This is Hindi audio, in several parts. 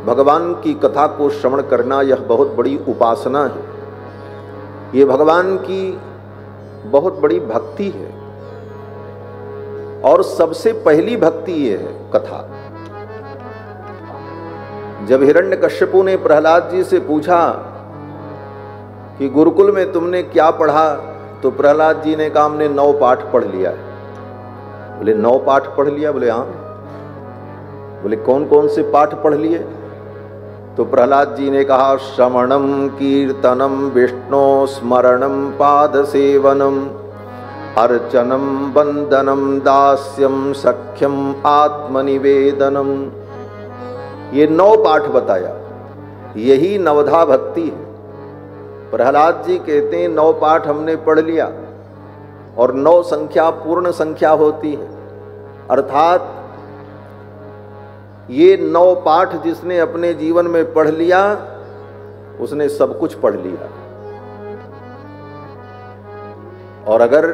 भगवान की कथा को श्रवण करना यह बहुत बड़ी उपासना है, ये भगवान की बहुत बड़ी भक्ति है। और सबसे पहली भक्ति ये है कथा। जब हिरण्यकश्यपु ने प्रहलाद जी से पूछा कि गुरुकुल में तुमने क्या पढ़ा, तो प्रहलाद जी ने कहा हमने 9 पाठ पढ़ लिया है। बोले 9 पाठ पढ़ लिया? बोले हाँ। बोले कौन कौन से पाठ पढ़ लिए? तो प्रहलाद जी ने कहा श्रवणम कीर्तनम विष्णु स्मरणम पाद सेवनम अर्चनम वंदनम दास्यम सख्यम आत्मनिवेदनम। ये 9 पाठ बताया, यही नवधा भक्ति है। प्रहलाद जी कहते हैं 9 पाठ हमने पढ़ लिया, और 9 संख्या पूर्ण संख्या होती है, अर्थात ये 9 पाठ जिसने अपने जीवन में पढ़ लिया उसने सब कुछ पढ़ लिया। और अगर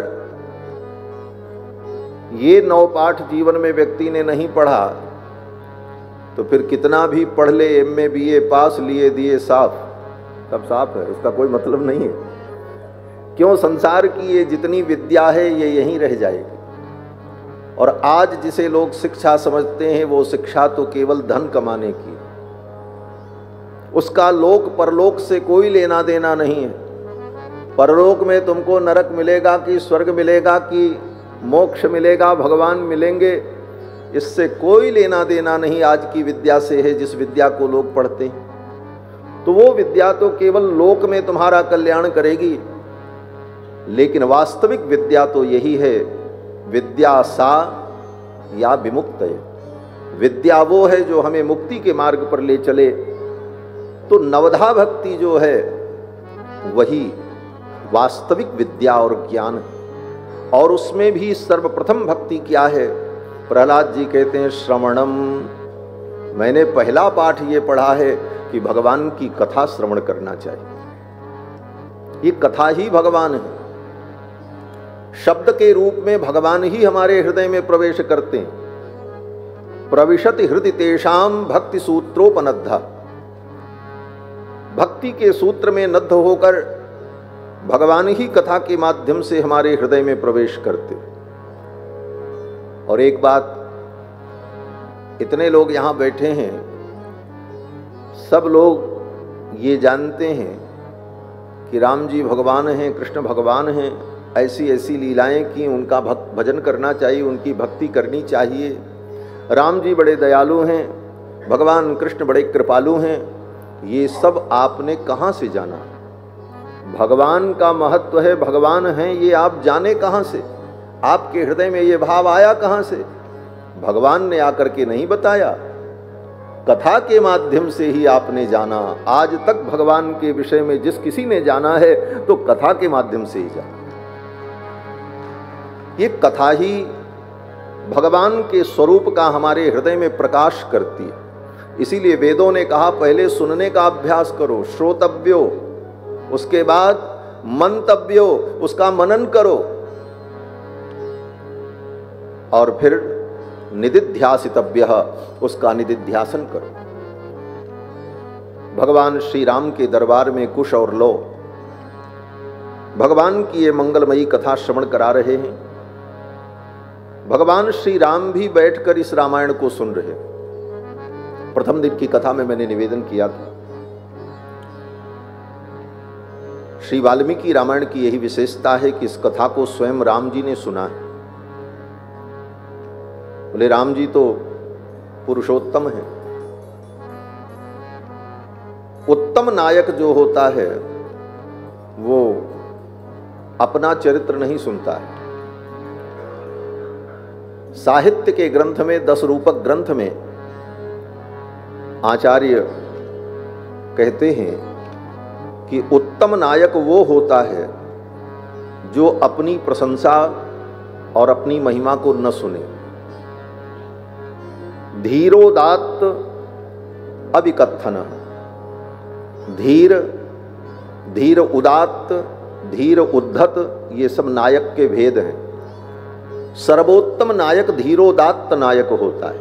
ये 9 पाठ जीवन में व्यक्ति ने नहीं पढ़ा तो फिर कितना भी पढ़ ले, MA BA पास, लिए दिए साफ, सब साफ है, उसका कोई मतलब नहीं है। क्यों? संसार की ये जितनी विद्या है ये यहीं रह जाएगी। और आज जिसे लोग शिक्षा समझते हैं वो शिक्षा तो केवल धन कमाने की, उसका लोक परलोक से कोई लेना देना नहीं है। परलोक में तुमको नरक मिलेगा कि स्वर्ग मिलेगा कि मोक्ष मिलेगा, भगवान मिलेंगे, इससे कोई लेना देना नहीं आज की विद्या से है, जिस विद्या को लोग पढ़ते हैं। तो वो विद्या तो केवल लोक में तुम्हारा कल्याण करेगी, लेकिन वास्तविक विद्या तो यही है, विद्या सा या विमुक्त है। विद्या वो है जो हमें मुक्ति के मार्ग पर ले चले। तो नवधा भक्ति जो है वही वास्तविक विद्या और ज्ञान है। और उसमें भी सर्वप्रथम भक्ति क्या है? प्रहलाद जी कहते हैं श्रवणम। मैंने पहला पाठ ये पढ़ा है कि भगवान की कथा श्रवण करना चाहिए। ये कथा ही भगवान है, शब्द के रूप में भगवान ही हमारे हृदय में प्रवेश करते हैं। प्रविशति हृदय तेषाम भक्ति सूत्रोपनद्धा। भक्ति के सूत्र में नद्ध होकर भगवान ही कथा के माध्यम से हमारे हृदय में प्रवेश करते। और एक बात, इतने लोग यहां बैठे हैं, सब लोग ये जानते हैं कि राम जी भगवान हैं, कृष्ण भगवान हैं, ऐसी ऐसी लीलाएं की, उनका भजन करना चाहिए, उनकी भक्ति करनी चाहिए। राम जी बड़े दयालु हैं, भगवान कृष्ण बड़े कृपालु हैं। ये सब आपने कहाँ से जाना? भगवान का महत्व है, भगवान हैं, ये आप जाने कहाँ से? आपके हृदय में ये भाव आया कहाँ से? भगवान ने आकर के नहीं बताया, कथा के माध्यम से ही आपने जाना। आज तक भगवान के विषय में जिस किसी ने जाना है तो कथा के माध्यम से ही जाना। ये कथा ही भगवान के स्वरूप का हमारे हृदय में प्रकाश करती है। इसीलिए वेदों ने कहा पहले सुनने का अभ्यास करो, श्रोतव्यो, उसके बाद मंतव्यो, उसका मनन करो, और फिर निदिध्यासितव्य, उसका निदिध्यासन करो। भगवान श्री राम के दरबार में कुश और लो भगवान की ये मंगलमयी कथा श्रवण करा रहे हैं। भगवान श्री राम भी बैठकर इस रामायण को सुन रहे। प्रथम दिन की कथा में मैंने निवेदन किया था, श्री वाल्मीकि रामायण की यही विशेषता है कि इस कथा को स्वयं राम जी ने सुना है। बोले राम जी तो पुरुषोत्तम है। उत्तम नायक जो होता है वो अपना चरित्र नहीं सुनता है। साहित्य के ग्रंथ में, 10 रूपक ग्रंथ में आचार्य कहते हैं कि उत्तम नायक वो होता है जो अपनी प्रशंसा और अपनी महिमा को न सुने। धीरोदात्त अभिकथन, धीर, धीर उदात्त, धीर उद्धत, ये सब नायक के भेद हैं। सर्वोत्तम नायक धीरोदात्त नायक होता है।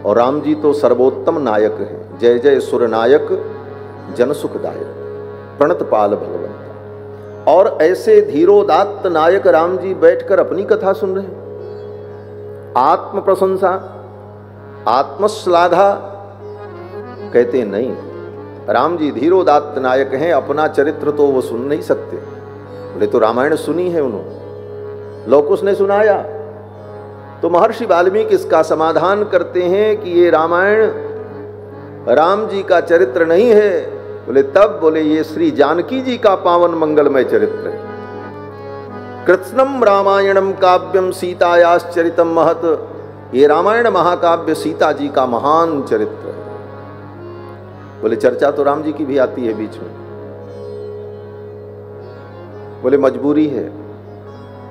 और राम जी तो सर्वोत्तम नायक है। जय जय सुर नायक जन सुखदायक प्रणत पाल भगवंता। और ऐसे धीरोदात्त नायक राम जी बैठकर अपनी कथा सुन रहे हैं। आत्म प्रशंसा, आत्मश्लाघा, कहते नहीं, राम जी धीरोदात्त नायक हैं, अपना चरित्र तो वो सुन नहीं सकते। बोले तो रामायण सुनी है उन्होंने, लोकुश ने सुनाया। तो महर्षि वाल्मीकि इसका समाधान करते हैं कि ये रामायण राम जी का चरित्र नहीं है। बोले तब? बोले ये श्री जानकी जी का पावन मंगलमय चरित्र है। कृत्स्नम रामायणम काव्यम सीतायाश्चरितम महत। ये रामायण महाकाव्य सीता जी का महान चरित्र है। बोले चर्चा तो राम जी की भी आती है बीच में। बोले मजबूरी है,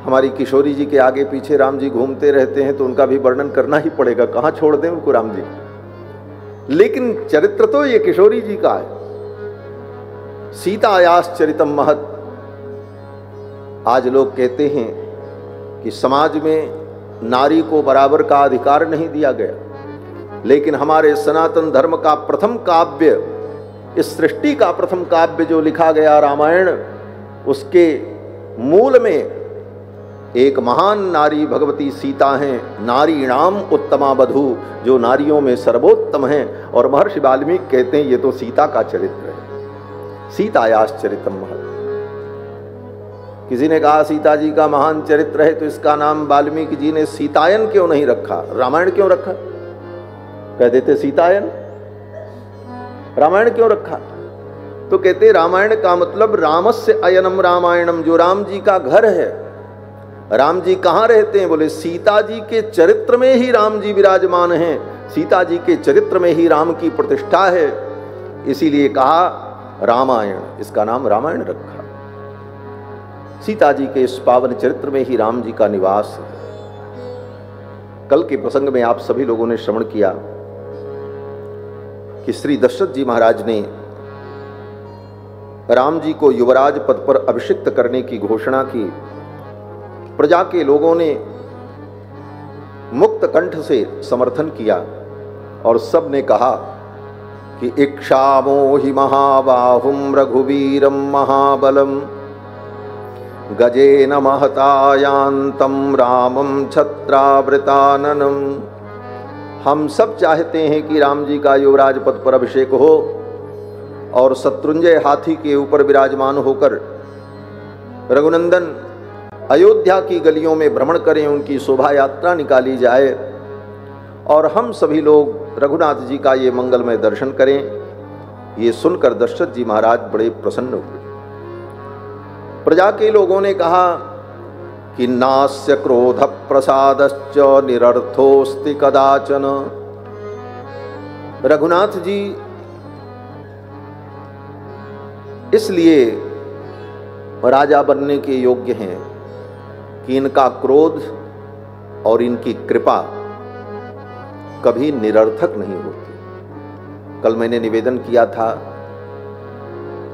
हमारी किशोरी जी के आगे पीछे राम जी घूमते रहते हैं तो उनका भी वर्णन करना ही पड़ेगा, कहां छोड़ दें उनको राम जी। लेकिन चरित्र तो ये किशोरी जी का है। सीतायाश्चरितम महत। आज लोग कहते हैं कि समाज में नारी को बराबर का अधिकार नहीं दिया गया, लेकिन हमारे सनातन धर्म का प्रथम काव्य, इस सृष्टि का प्रथम काव्य जो लिखा गया रामायण, उसके मूल में एक महान नारी भगवती सीता हैं। नारीणाम उत्तमा बधू, जो नारियों में सर्वोत्तम हैं। और महर्षि वाल्मीकि कहते हैं ये तो सीता का चरित्र है। सीतायाश्चरितम महत्। किसी ने कहा सीता जी का महान चरित्र है तो इसका नाम वाल्मीकि जी ने सीतायन क्यों नहीं रखा, रामायण क्यों रखा? कह देते सीतायन, रामायण क्यों रखा? तो कहते रामायण का मतलब रामस्य अयनम रामायणम, जो राम जी का घर है। राम जी कहाँ रहते हैं? बोले सीता जी के चरित्र में ही राम जी विराजमान हैं, सीता जी के चरित्र में ही राम की प्रतिष्ठा है, इसीलिए कहा रामायण, इसका नाम रामायण रखा। सीता जी के इस पावन चरित्र में ही राम जी का निवास है। कल के प्रसंग में आप सभी लोगों ने श्रवण किया कि श्री दशरथ जी महाराज ने राम जी को युवराज पद पर अभिषिक्त करने की घोषणा की। प्रजा के लोगों ने मुक्त कंठ से समर्थन किया और सब ने कहा कि इक्षामो हि महाबाहुम रघुवीरम महाबलम गजेन महतायांतम रामम छत्रावृताननम। हम सब चाहते हैं कि राम जी का युवराज पद पर अभिषेक हो और शत्रुंजय हाथी के ऊपर विराजमान होकर रघुनंदन अयोध्या की गलियों में भ्रमण करें, उनकी शोभा यात्रा निकाली जाए और हम सभी लोग रघुनाथ जी का ये मंगलमय दर्शन करें। ये सुनकर दशरथ जी महाराज बड़े प्रसन्न हुए। प्रजा के लोगों ने कहा कि नास्य क्रोध प्रसादश्च निरर्थोस्ति कदाचन। रघुनाथ जी इसलिए राजा बनने के योग्य हैं कि इनका क्रोध और इनकी कृपा कभी निरर्थक नहीं होती। कल मैंने निवेदन किया था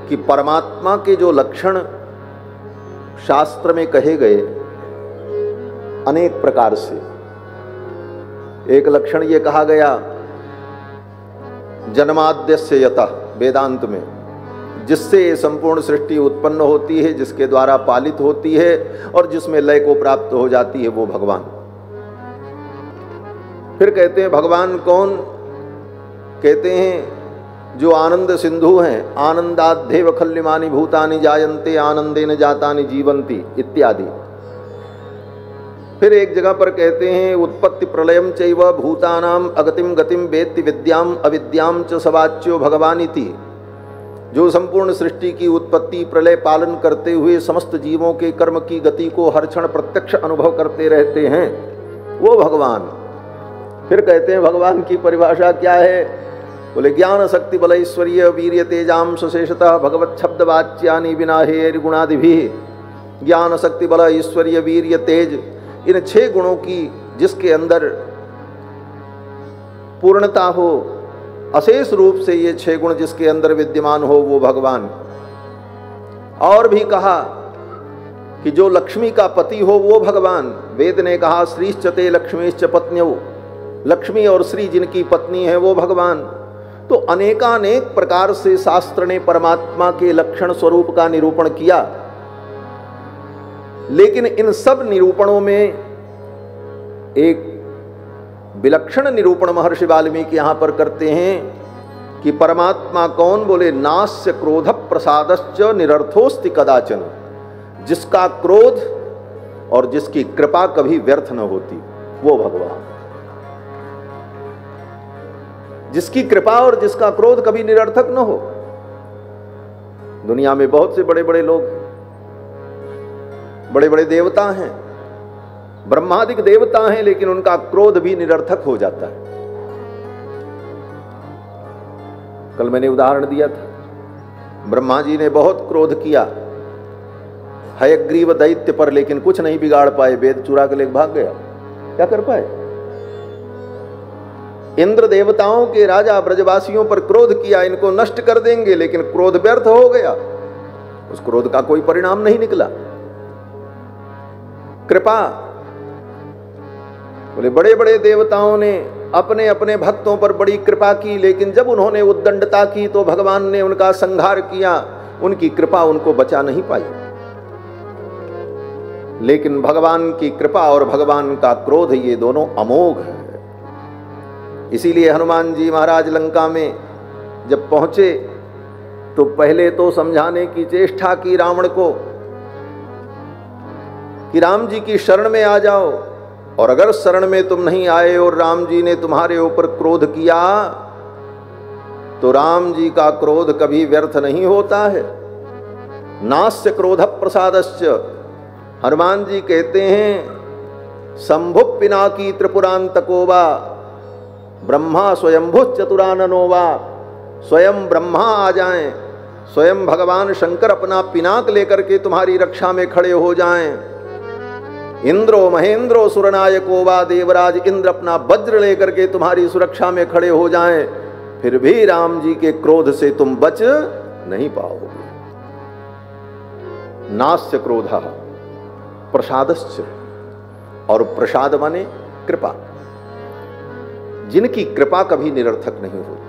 कि परमात्मा के जो लक्षण शास्त्र में कहे गए अनेक प्रकार से, एक लक्षण ये कहा गया जन्माद्यस्य यतः, वेदांत में, जिससे संपूर्ण सृष्टि उत्पन्न होती है, जिसके द्वारा पालित होती है और जिसमें लय को प्राप्त हो जाती है, वो भगवान। फिर कहते हैं भगवान कौन? कहते हैं जो आनंद सिंधु हैं। आनंदाद्धेव खल्यमानि भूतानि जायन्ते आनंदेन जातानि जीवन्ति इत्यादि। फिर एक जगह पर कहते हैं उत्पत्ति प्रलयम चैव भूतानाम अगतिम गतिम वेत्ति विद्याम अविद्याम च सवाच्यो भगवानिति। जो संपूर्ण सृष्टि की उत्पत्ति प्रलय पालन करते हुए समस्त जीवों के कर्म की गति को हर क्षण प्रत्यक्ष अनुभव करते रहते हैं, वो भगवान। फिर कहते हैं भगवान की परिभाषा क्या है? बोले ज्ञान शक्ति बल ऐश्वर्य वीर्य तेजांश शेषतः भगवत शब्द वाच्यानि विना हेर गुणादिभिः। ज्ञान शक्ति बल ऐश्वर्य वीर्य तेज, इन 6 गुणों की जिसके अंदर पूर्णता हो, अशेष रूप से ये 6 गुण जिसके अंदर विद्यमान हो, वो भगवान। और भी कहा कि जो लक्ष्मी का पति हो वो भगवान। वेद ने कहा श्रीश्च ते लक्ष्मीश्च पत्न्यौ, लक्ष्मी और श्री जिनकी पत्नी है वो भगवान। तो अनेकानेक प्रकार से शास्त्र ने परमात्मा के लक्षण स्वरूप का निरूपण किया, लेकिन इन सब निरूपणों में एक विलक्षण निरूपण महर्षि वाल्मीकि यहां पर करते हैं कि परमात्मा कौन? बोले नास्य क्रोध प्रसादश्च निरर्थोस्ति कदाचन। जिसका क्रोध और जिसकी कृपा कभी व्यर्थ न होती वो भगवान। जिसकी कृपा और जिसका क्रोध कभी निरर्थक न हो। दुनिया में बहुत से बड़े बड़े लोग, बड़े बड़े देवता हैं, ब्रह्मादिक देवता हैं, लेकिन उनका क्रोध भी निरर्थक हो जाता है। कल मैंने उदाहरण दिया था, ब्रह्मा जी ने बहुत क्रोध किया हयग्रीव दैत्य पर, लेकिन कुछ नहीं बिगाड़ पाए, वेद चुरा के लेकर भाग गया। क्या कर पाए? इंद्र देवताओं के राजा ब्रजवासियों पर क्रोध किया, इनको नष्ट कर देंगे, लेकिन क्रोध व्यर्थ हो गया, उस क्रोध का कोई परिणाम नहीं निकला। कृपा, बोले बड़े बड़े देवताओं ने अपने अपने भक्तों पर बड़ी कृपा की, लेकिन जब उन्होंने उद्दंडता की तो भगवान ने उनका संहार किया, उनकी कृपा उनको बचा नहीं पाई। लेकिन भगवान की कृपा और भगवान का क्रोध ये दोनों अमोघ है। इसीलिए हनुमान जी महाराज लंका में जब पहुंचे तो पहले तो समझाने की चेष्टा की रावण को कि राम जी की शरण में आ जाओ, और अगर शरण में तुम नहीं आए और राम जी ने तुम्हारे ऊपर क्रोध किया तो राम जी का क्रोध कभी व्यर्थ नहीं होता है। नास्य क्रोध प्रसादश्च। हनुमान जी कहते हैं शंभु पिनाकी त्रिपुरांतको वा ब्रह्मा स्वयंभु चतुराननो वा। स्वयं ब्रह्मा आ जाएं, स्वयं भगवान शंकर अपना पिनाक लेकर के तुम्हारी रक्षा में खड़े हो जाएं। इंद्रो महेंद्रो सुरनायको वा। देवराज इंद्र अपना वज्र लेकर के तुम्हारी सुरक्षा में खड़े हो जाएं, फिर भी राम जी के क्रोध से तुम बच नहीं पाओगे। नास्य क्रोधः प्रसादश्च। और प्रसाद माने कृपा, जिनकी कृपा कभी निरर्थक नहीं होती।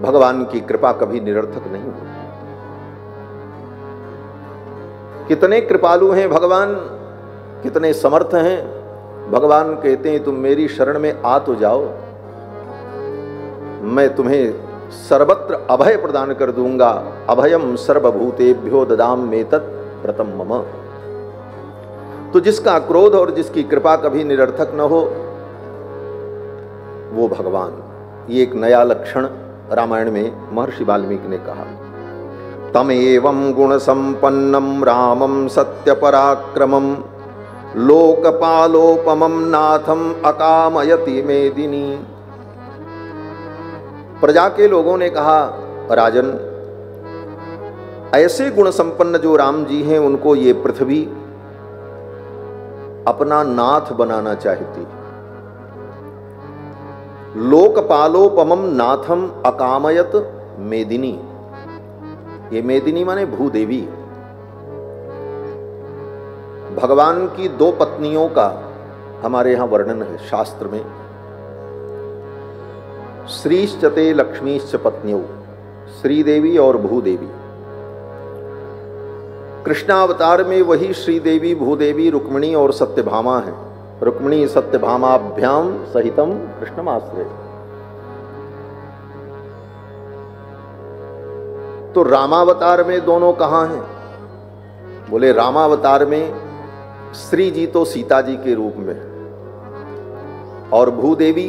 भगवान की कृपा कभी निरर्थक नहीं होती। कितने कृपालु हैं भगवान, कितने समर्थ हैं। भगवान कहते हैं तुम मेरी शरण में आ तो जाओ, मैं तुम्हें सर्वत्र अभय प्रदान कर दूंगा। अभयम सर्वभूतेभ्यो ददाम्येतत् व्रतम मम। तो जिसका क्रोध और जिसकी कृपा कभी निरर्थक न हो वो भगवान। ये एक नया लक्षण रामायण में महर्षि वाल्मीकि ने कहा। तमेवं गुण संपन्नम रामम सत्य पराक्रमम लोकपालोपमं नाथम अकामयति मेदिनी। प्रजा के लोगों ने कहा राजन, ऐसे गुण संपन्न जो राम जी हैं उनको ये पृथ्वी अपना नाथ बनाना चाहती। लोकपालोपमं नाथम अकामयत मेदिनी। ये मेदिनी माने भूदेवी। भगवान की दो पत्नियों का हमारे यहां वर्णन है शास्त्र में। श्रीश्चते लक्ष्मीश्च पत्न्यौ, श्रीदेवी और भूदेवी। कृष्णावतार में वही श्रीदेवी भूदेवी रुक्मिणी और सत्यभामा है। रुक्मिणी सत्यभामाभ्याम सहितम कृष्णमाश्रय। तो रामावतार में दोनों कहां हैं? बोले रामावतार में श्री जी तो सीता जी के रूप में, और भूदेवी,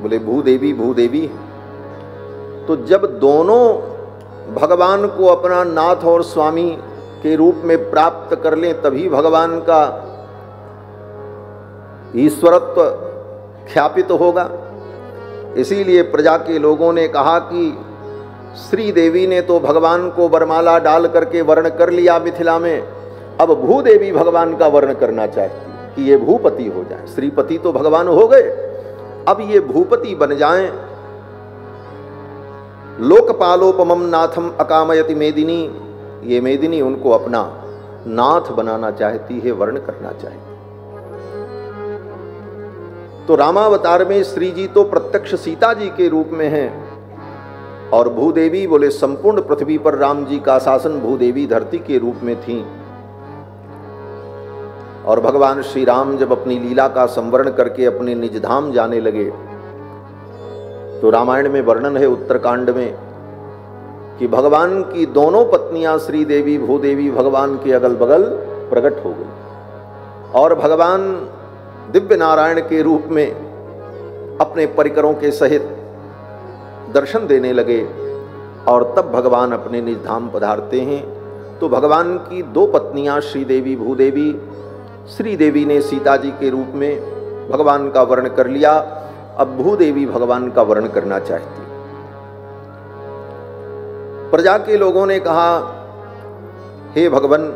बोले भूदेवी भूदेवी। तो जब दोनों भगवान को अपना नाथ और स्वामी के रूप में प्राप्त कर लें तभी भगवान का ईश्वरत्व ख्यापित होगा। इसीलिए प्रजा के लोगों ने कहा कि श्री देवी ने तो भगवान को वरमाला डाल करके वर्ण कर लिया मिथिला में, अब भूदेवी भगवान का वर्ण करना चाहती कि ये भूपति हो जाए। श्रीपति तो भगवान हो गए, अब ये भूपति बन जाएं। लोकपालोपमं नाथम अकामयति मेदिनी। ये मेदिनी उनको अपना नाथ बनाना चाहती है, वर्ण करना चाहती। तो रामावतार में श्री जी तो प्रत्यक्ष सीता जी के रूप में हैं, और भूदेवी बोले संपूर्ण पृथ्वी पर राम जी का शासन भूदेवी धरती के रूप में थीं। और भगवान श्री राम जब अपनी लीला का संवरण करके अपने निज धाम जाने लगे, तो रामायण में वर्णन है उत्तरकांड में कि भगवान की दोनों पत्नियां श्री देवी भूदेवी भगवान के अगल बगल प्रकट हो गई, और भगवान दिव्य नारायण के रूप में अपने परिकरों के सहित दर्शन देने लगे। और तब भगवान अपने निज धाम पधारते हैं। तो भगवान की दो पत्नियां श्री देवी भूदेवी, श्री देवी ने सीता जी के रूप में भगवान का वर्ण कर लिया, अब भूदेवी भगवान का वर्ण करना चाहती। प्रजा के लोगों ने कहा, हे भगवान,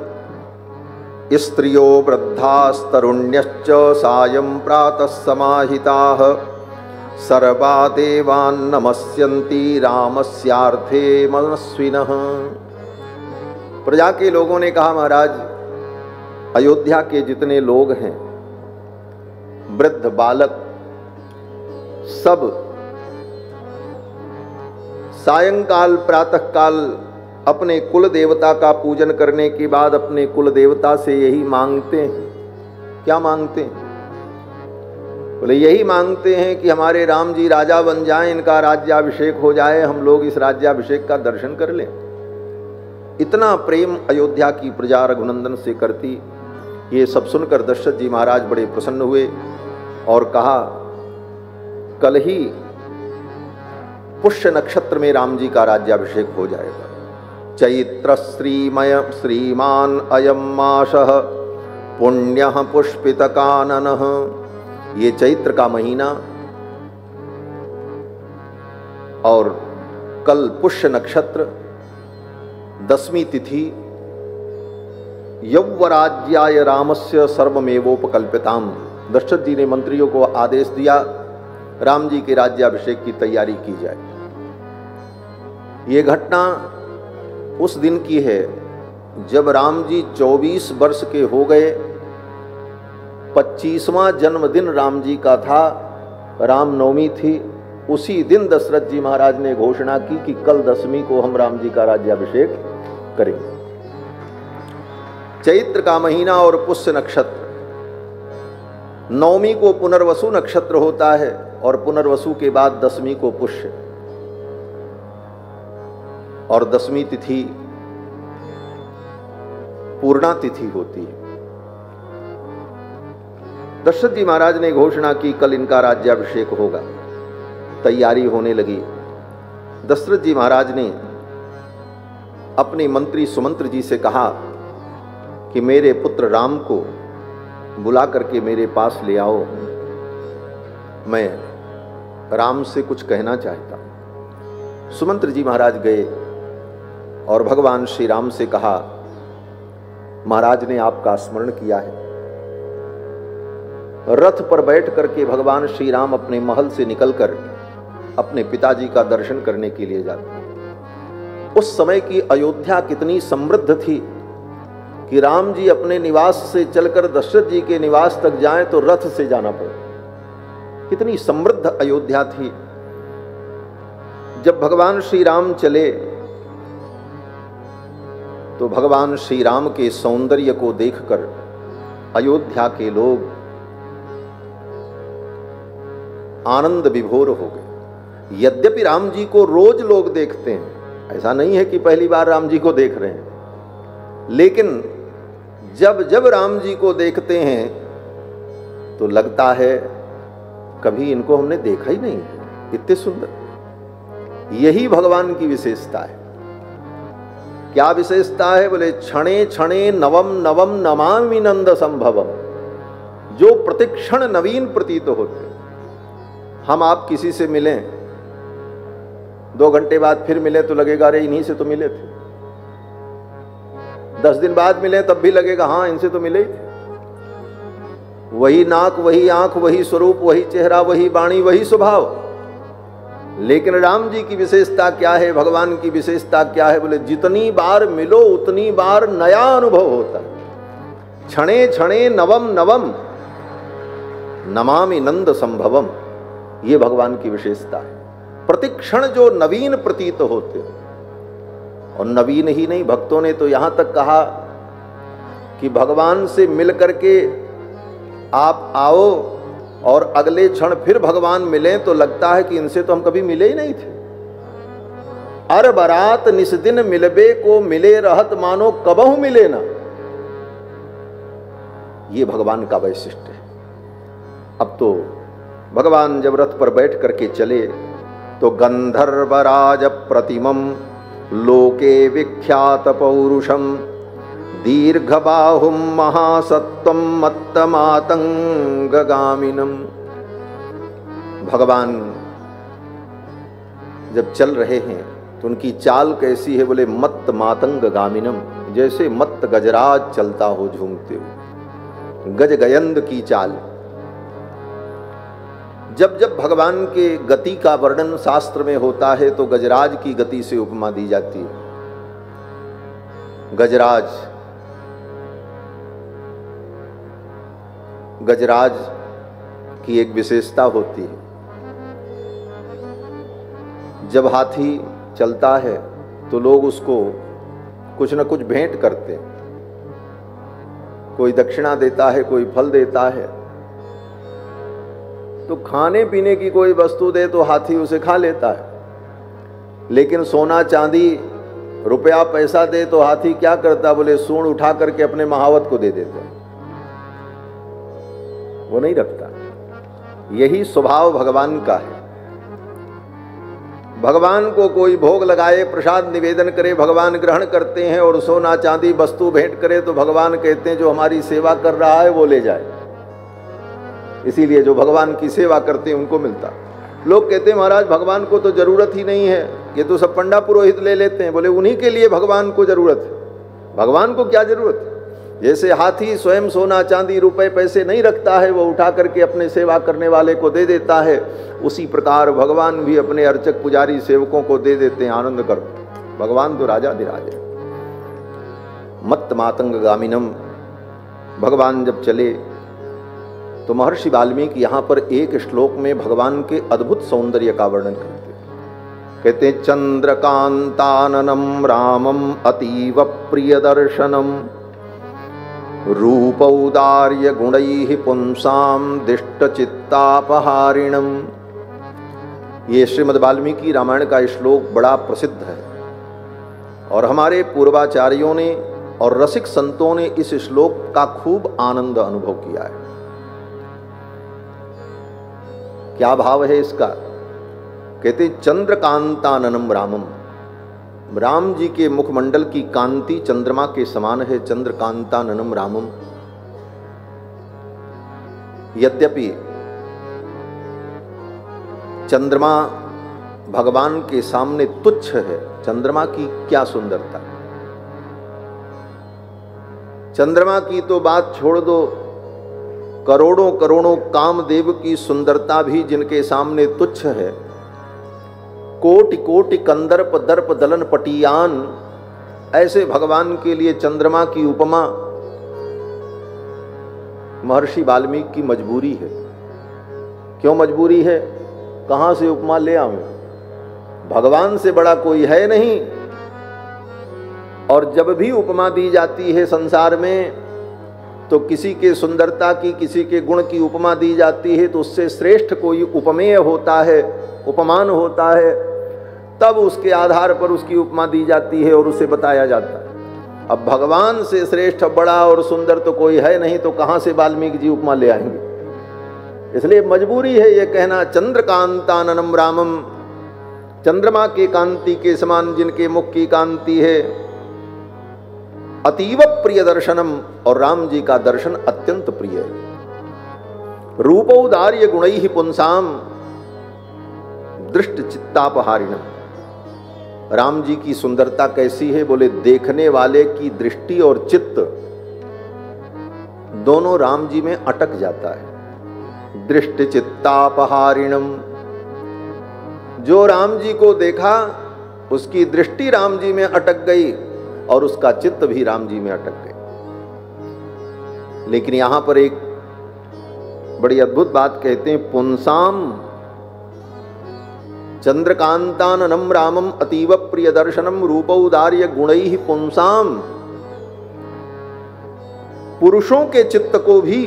स्त्रियो वृद्धास्तरुण्यश्च सायं प्रातः समाहिताः सर्वा देवान् नमस्यन्ति रामस्यार्थे मनस्विनः। प्रजा के लोगों ने कहा, महाराज, अयोध्या के जितने लोग हैं, वृद्ध बालक, सब सायंकाल प्रातःकाल अपने कुल देवता का पूजन करने के बाद अपने कुल देवता से यही मांगते हैं। क्या मांगते हैं? बोले यही मांगते हैं कि हमारे राम जी राजा बन जाएं, इनका राज्याभिषेक हो जाए, हम लोग इस राज्याभिषेक का दर्शन कर लें। इतना प्रेम अयोध्या की प्रजा रघुनंदन से करती। ये सब सुनकर दशरथ जी महाराज बड़े प्रसन्न हुए और कहा, कल ही पुष्य नक्षत्र में राम जी का राज्याभिषेक हो जाएगा। चैत्र श्रीमय श्रीमान अयम मासः पुण्यः पुष्पित काननः। ये चैत्र का महीना और कल पुष्य नक्षत्र, दसवीं तिथि, यौवराज्याय रामस्य सर्वमेवोपकल्पिताम। दशरथ जी ने मंत्रियों को आदेश दिया, राम जी के राज्याभिषेक की तैयारी की जाए। ये घटना उस दिन की है जब राम जी 24 वर्ष के हो गए। 25वां जन्मदिन राम जी का था, रामनवमी थी। उसी दिन दशरथ जी महाराज ने घोषणा की कि कल 10वीं को हम राम जी का राज्याभिषेक करेंगे। चैत्र का महीना और पुष्य नक्षत्र, नवमी को पुनर्वसु नक्षत्र होता है और पुनर्वसु के बाद 10वीं को पुष्य, और 10वीं तिथि पूर्णा तिथि होती है। दशरथ जी महाराज ने घोषणा की कल इनका राज्याभिषेक होगा। तैयारी होने लगी। दशरथ जी महाराज ने अपने मंत्री सुमंत्र जी से कहा कि मेरे पुत्र राम को बुला करके मेरे पास ले आओ, मैं राम से कुछ कहना चाहता हूं। सुमंत्र जी महाराज गए और भगवान श्री राम से कहा, महाराज ने आपका स्मरण किया है। रथ पर बैठ करके भगवान श्री राम अपने महल से निकलकर अपने पिताजी का दर्शन करने के लिए जाते। उस समय की अयोध्या कितनी समृद्ध थी कि राम जी अपने निवास से चलकर दशरथ जी के निवास तक जाएं तो रथ से जाना पड़े। कितनी समृद्ध अयोध्या थी। जब भगवान श्री राम चले तो भगवान श्री राम के सौंदर्य को देखकर अयोध्या के लोग आनंद विभोर हो गए। यद्यपि राम जी को रोज लोग देखते हैं, ऐसा नहीं है कि पहली बार राम जी को देख रहे हैं, लेकिन जब जब राम जी को देखते हैं तो लगता है कभी इनको हमने देखा ही नहीं है, इतने सुंदर। यही भगवान की विशेषता है। क्या विशेषता है? बोले क्षणे क्षणे नवम नवम नमामि नंद संभवम, जो प्रतिक्षण नवीन प्रतीत होते। हम आप किसी से मिलें, 2 घंटे बाद फिर मिले तो लगेगा अरे इन्हीं से तो मिले थे। 10 दिन बाद मिले तब भी लगेगा हाँ इनसे तो मिले ही थे। वही नाक, वही आंख, वही स्वरूप, वही चेहरा, वही वाणी, वही स्वभाव। लेकिन राम जी की विशेषता क्या है, भगवान की विशेषता क्या है? बोले जितनी बार मिलो उतनी बार नया अनुभव होता है। क्षणे क्षणे नवम नवम, नमामि नंद संभवम, ये भगवान की विशेषता है। प्रतिक्षण जो नवीन प्रतीत होते हो, और नवीन ही नहीं, भक्तों ने तो यहां तक कहा कि भगवान से मिल करके आप आओ और अगले क्षण फिर भगवान मिले तो लगता है कि इनसे तो हम कभी मिले ही नहीं थे। अर बरात निस्दिन मिलबे को मिले रहत मानो कबहु मिले ना, ये भगवान का वैशिष्ट है। अब तो भगवान जब रथ पर बैठ करके चले तो गंधर्वराज प्रतिमम लोके विख्यात पौरुषम दीर्घबाहुम महासत्वम मत्तमातंगगामिनम। भगवान जब चल रहे हैं तो उनकी चाल कैसी है, बोले मत्त मातंगगामिनम, जैसे मत्त गजराज चलता हो झूमते हुए, गज गयंद की चाल। जब जब भगवान के गति का वर्णन शास्त्र में होता है तो गजराज की गति से उपमा दी जाती है। गजराज की एक विशेषता होती है, जब हाथी चलता है तो लोग उसको कुछ न कुछ भेंट करते हैं, कोई दक्षिणा देता है, कोई फल देता है। तो खाने पीने की कोई वस्तु दे तो हाथी उसे खा लेता है, लेकिन सोना चांदी रुपया पैसा दे तो हाथी क्या करता, बोले सूंड उठा करके अपने महावत को दे देते, वो नहीं रखता। यही स्वभाव भगवान का है। भगवान को कोई भोग लगाए, प्रसाद निवेदन करे, भगवान ग्रहण करते हैं, और सोना चांदी वस्तु भेंट करे तो भगवान कहते हैं जो हमारी सेवा कर रहा है वो ले जाए। इसीलिए जो भगवान की सेवा करते हैं उनको मिलता। लोग कहते हैं महाराज भगवान को तो जरूरत ही नहीं है, ये तो सब पंडा पुरोहित ले लेते हैं। बोले उन्हीं के लिए भगवान को जरूरत है, भगवान को क्या जरूरत है। जैसे हाथी स्वयं सोना चांदी रुपए पैसे नहीं रखता है, वो उठा करके अपने सेवा करने वाले को दे देता है, उसी प्रकार भगवान भी अपने अर्चक पुजारी सेवकों को दे देते हैं, आनंद करो। भगवान तो राजाधिराज है। मत्त मातंगगामिनम। भगवान जब चले तो महर्षि वाल्मीकि यहाँ पर एक श्लोक में भगवान के अद्भुत सौंदर्य का वर्णन करते हैं। कहते चंद्रकांताननम रामम अतीव प्रिय दर्शनम रूपौदार्य गुणैः पुंसाम दिष्ट चित्तापहारिणम। ये श्रीमद् वाल्मीकि रामायण का श्लोक बड़ा प्रसिद्ध है और हमारे पूर्वाचार्यों ने और रसिक संतों ने इस श्लोक का खूब आनंद अनुभव किया है। क्या भाव है इसका? कहते चंद्रकांताननम रामम। राम जी के मुखमंडल की कांति चंद्रमा के समान है। चंद्रकांताननम रामम। यद्यपि चंद्रमा भगवान के सामने तुच्छ है, चंद्रमा की क्या सुंदरता। चंद्रमा की तो बात छोड़ दो, करोड़ों करोड़ों कामदेव की सुंदरता भी जिनके सामने तुच्छ है। कोटि कोटि कंदर्प दर्प दलन पटियान, ऐसे भगवान के लिए चंद्रमा की उपमा महर्षि वाल्मीकि की मजबूरी है। क्यों मजबूरी है? कहां से उपमा ले आऊं? भगवान से बड़ा कोई है नहीं। और जब भी उपमा दी जाती है संसार में तो किसी के सुंदरता की, किसी के गुण की उपमा दी जाती है तो उससे श्रेष्ठ कोई उपमेय होता है, उपमान होता है, तब उसके आधार पर उसकी उपमा दी जाती है और उसे बताया जाता है। अब भगवान से श्रेष्ठ बड़ा और सुंदर तो कोई है नहीं, तो कहां से वाल्मीकि जी उपमा ले आएंगे? इसलिए मजबूरी है ये कहना चंद्रकांताननम रामम। चंद्रमा के कांति के समान जिनके मुख की कांति है। अतीव प्रिय दर्शनम, और राम जी का दर्शन अत्यंत प्रिय है। रूपौदार्य गुणैः पुंसाम दृष्ट चित्तापहारिणम। राम जी की सुंदरता कैसी है? बोले देखने वाले की दृष्टि और चित्त दोनों राम जी में अटक जाता है। दृष्टि चित्तापहारिणम। जो राम जी को देखा उसकी दृष्टि राम जी में अटक गई और उसका चित्त भी राम जी में अटक गई। लेकिन यहां पर एक बड़ी अद्भुत बात कहते हैं, पुंसाम चंद्रकांताननम रामम अतीव प्रिय दर्शनम रूपौदार्य गुणैः पुंसाम। पुरुषों के चित्त को भी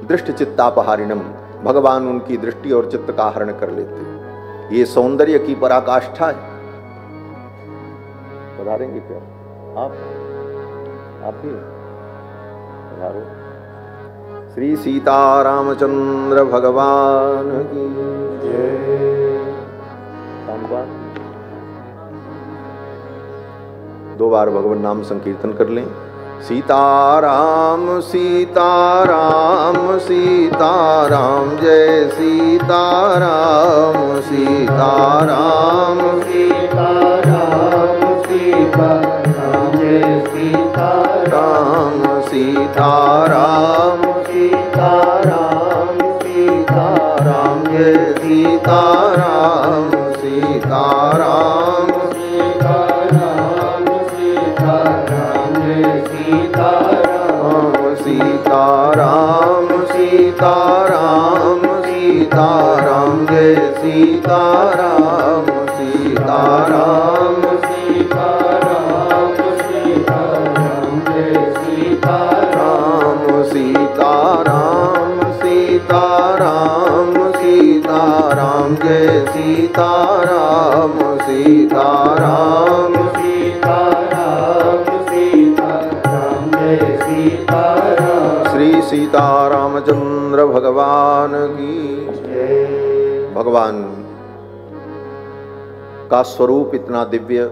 दृष्टि चित्तापहारिणम, भगवान उनकी दृष्टि और चित्त का हरण कर लेते हैं। ये सौंदर्य की पराकाष्ठा है। पधारेंगे क्या आप भी पधारो। श्री सीतारामचंद्र भगवान की जय। दो बार भगवान नाम संकीर्तन कर लें। सीताराम सीताराम सीताराम जय सीताराम सीताराम सीताराम सीताराम जय सीताराम सीताराम सीताराम सीताराम जय सीताराम सीताराम सीताराम सीताराम जय सीताराम सीताराम सीताराम सीताराम जय सीताराम सीताराम सीताराम सीताराम जय सीताराम सीताराम सीताराम सीताराम जय सीताराम सीताराम सीताराम सीताराम जय सीताराम। श्री सीतारामचंद्र भगवान की जय। भगवान का स्वरूप इतना दिव्य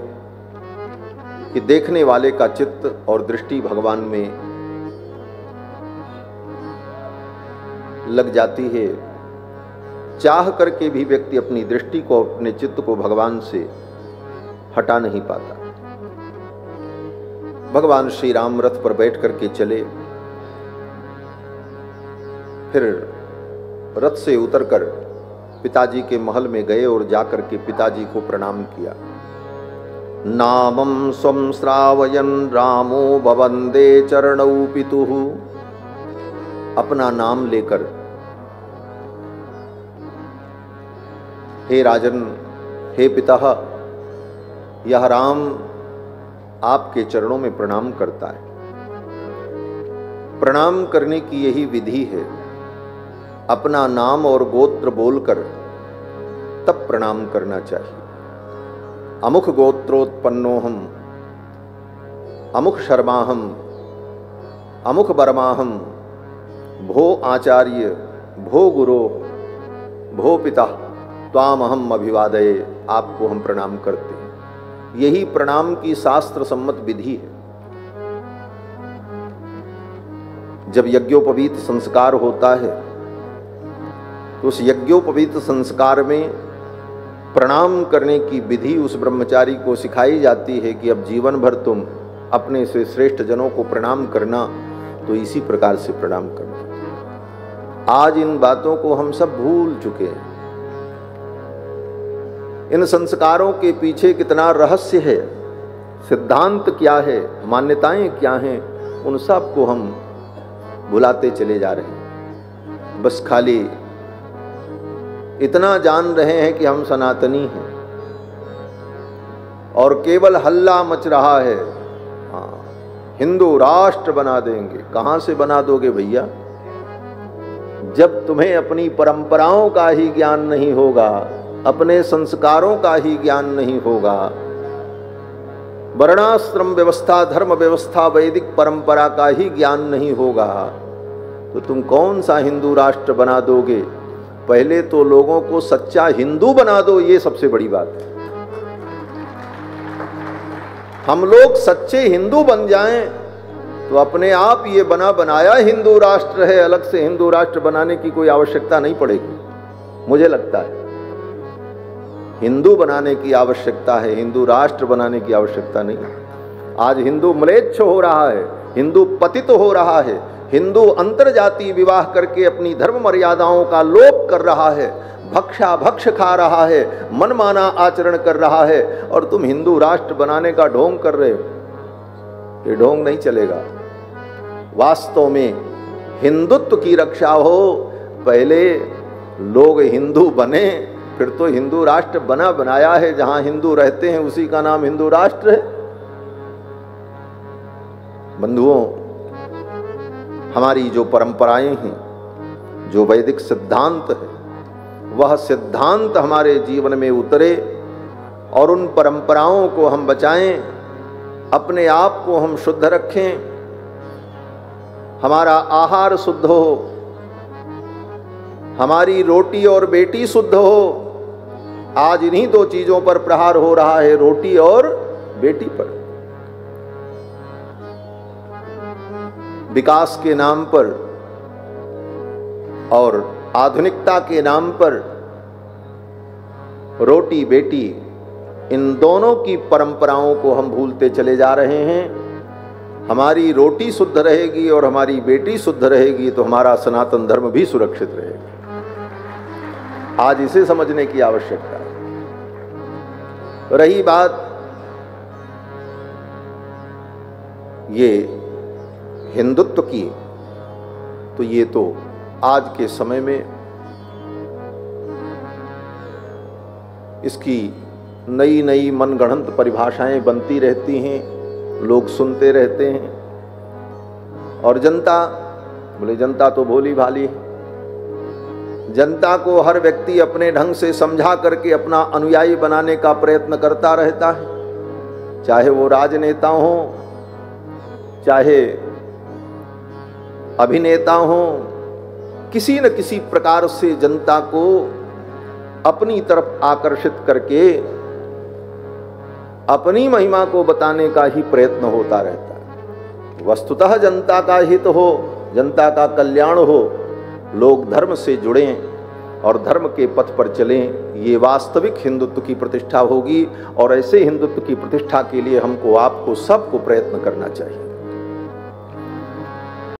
कि देखने वाले का चित्त और दृष्टि भगवान में लग जाती है। चाह करके भी व्यक्ति अपनी दृष्टि को, अपने चित्त को भगवान से हटा नहीं पाता। भगवान श्री राम रथ पर बैठ करके चले, फिर रथ से उतरकर पिताजी के महल में गए और जाकर के पिताजी को प्रणाम किया। नामं स्वं श्रावयन् रामो भवन्दे चरणौ पितुः। अपना नाम लेकर, हे राजन, हे पिता, यह राम आपके चरणों में प्रणाम करता है। प्रणाम करने की यही विधि है। अपना नाम और गोत्र बोलकर तब प्रणाम करना चाहिए। अमुख गोत्रोत्पन्नोहम, अमुख शर्माहम, अमुख बर्माहम, भो आचार्य, भो गुरो, भो पिता, त्वामहम अभिवादये। आपको हम प्रणाम करते हैं। यही प्रणाम की शास्त्र सम्मत विधि है। जब यज्ञोपवीत संस्कार होता है तो उस यज्ञोपवीत संस्कार में प्रणाम करने की विधि उस ब्रह्मचारी को सिखाई जाती है कि अब जीवन भर तुम अपने से श्रेष्ठ जनों को प्रणाम करना तो इसी प्रकार से प्रणाम करना। आज इन बातों को हम सब भूल चुके हैं। इन संस्कारों के पीछे कितना रहस्य है, सिद्धांत क्या है, मान्यताएं क्या हैं, उन सब को हम भुलाते चले जा रहे हैं। बस खाली इतना जान रहे हैं कि हम सनातनी हैं और केवल हल्ला मच रहा है। हाँ, हिंदू राष्ट्र बना देंगे। कहां से बना दोगे भैया? जब तुम्हें अपनी परंपराओं का ही ज्ञान नहीं होगा, अपने संस्कारों का ही ज्ञान नहीं होगा, वर्णाश्रम व्यवस्था, धर्म व्यवस्था, वैदिक परंपरा का ही ज्ञान नहीं होगा, तो तुम कौन सा हिंदू राष्ट्र बना दोगे? पहले तो लोगों को सच्चा हिंदू बना दो, ये सबसे बड़ी बात है। हम लोग सच्चे हिंदू बन जाएं तो अपने आप ये बना बनाया हिंदू राष्ट्र है, अलग से हिंदू राष्ट्र बनाने की कोई आवश्यकता नहीं पड़ेगी। मुझे लगता है हिंदू बनाने की आवश्यकता है, हिंदू राष्ट्र बनाने की आवश्यकता नहीं। आज हिंदू म्लेच्छ हो रहा है, हिंदू पतित हो रहा है, हिंदू अंतरजातीय विवाह करके अपनी धर्म मर्यादाओं का लोप कर रहा है, भक्षा भक्ष खा रहा है, मनमाना आचरण कर रहा है, और तुम हिंदू राष्ट्र बनाने का ढोंग कर रहे हो। ये ढोंग नहीं चलेगा। वास्तव में हिंदुत्व की रक्षा हो। पहले लोग हिंदू बने, फिर तो हिंदू राष्ट्र बना बनाया है, जहां हिंदू रहते हैं उसी का नाम हिंदू राष्ट्र है। बंधुओं, हमारी जो परंपराएं हैं, जो वैदिक सिद्धांत है, वह सिद्धांत हमारे जीवन में उतरे और उन परंपराओं को हम बचाएं, अपने आप को हम शुद्ध रखें, हमारा आहार शुद्ध हो, हमारी रोटी और बेटी शुद्ध हो। आज इन्हीं दो चीजों पर प्रहार हो रहा है, रोटी और बेटी पर। विकास के नाम पर और आधुनिकता के नाम पर रोटी बेटी, इन दोनों की परंपराओं को हम भूलते चले जा रहे हैं। हमारी रोटी शुद्ध रहेगी और हमारी बेटी शुद्ध रहेगी तो हमारा सनातन धर्म भी सुरक्षित रहेगा। आज इसे समझने की आवश्यकता है। रही बात ये हिंदुत्व की, तो ये तो आज के समय में इसकी नई नई मनगढ़ंत परिभाषाएं बनती रहती हैं, लोग सुनते रहते हैं। और जनता, बोले जनता तो भोली भाली है, जनता को हर व्यक्ति अपने ढंग से समझा करके अपना अनुयायी बनाने का प्रयत्न करता रहता है। चाहे वो राजनेता हो, चाहे अभिनेता हो, किसी न किसी प्रकार से जनता को अपनी तरफ आकर्षित करके अपनी महिमा को बताने का ही प्रयत्न होता रहता है। वस्तुतः जनता का हित हो, जनता का कल्याण हो, लोग धर्म से जुड़ें और धर्म के पथ पर चलें, ये वास्तविक हिंदुत्व की प्रतिष्ठा होगी। और ऐसे हिंदुत्व की प्रतिष्ठा के लिए हमको, आपको, सबको प्रयत्न करना चाहिए।